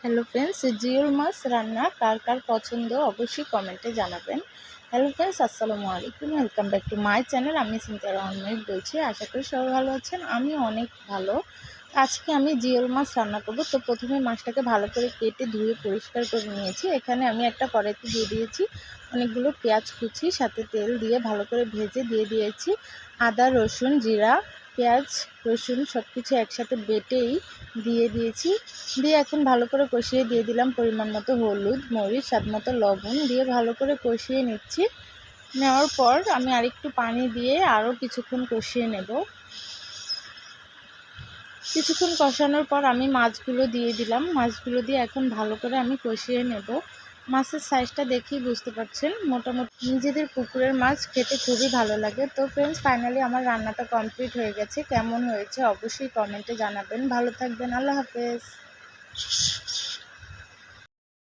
Hello friends, জিওল মাছ রান্না কার কার পছন্দ অবশ্যই কমেন্টে জানাবেন। হ্যালো ফ্রেন্ডস, আসসালামু আলাইকুম, welcome back to my channel. আমি সিনথিয়া রহমান বলছি। আশা করি সবাই ভালো আছেন, আমি অনেক ভালো। আজকে আমি জিওল মাছ রান্না করব। তো প্রথমে মাছটাকে ভালো করে কেটে ধুয়ে পরিষ্কার করে নিয়েছি। এখানে আমি একটা কড়াইতে দিয়ে দিয়েছি অনেকগুলো পেঁয়াজ কুচি, সাথে তেল দিয়ে ভালো করে ভেজে দিয়ে দিয়েছি আদা, রসুন, জিরা, পেঁয়াজ, রসুন সব কিছু একসাথে বেটেই দিয়ে দিয়েছি। দিয়ে এখন ভালো করে কষিয়ে দিয়ে দিলাম পরিমাণ মতো হলুদ, মরিচ, স্বাদ মতো লবণ দিয়ে ভালো করে কষিয়ে নিচ্ছি। নেওয়ার পর আমি আরেকটু পানি দিয়ে আরও কিছুক্ষণ কষিয়ে নেব। কিছুক্ষণ কষানোর পর আমি মাছগুলো দিয়ে দিলাম। মাছগুলো দিয়ে এখন ভালো করে আমি কষিয়ে নেব। মাছের সাইজটা দেখেই বুঝতে পারছেন, মোটামুটি নিজেদের পুকুরের মাছ খেতে খুবই ভালো লাগে। তো ফ্রেন্ডস, ফাইনালি আমার রান্নাটা কমপ্লিট হয়ে গেছে। কেমন হয়েছে অবশ্যই কমেন্টে জানাবেন। ভালো থাকবেন, আল্লাহ হাফেজ।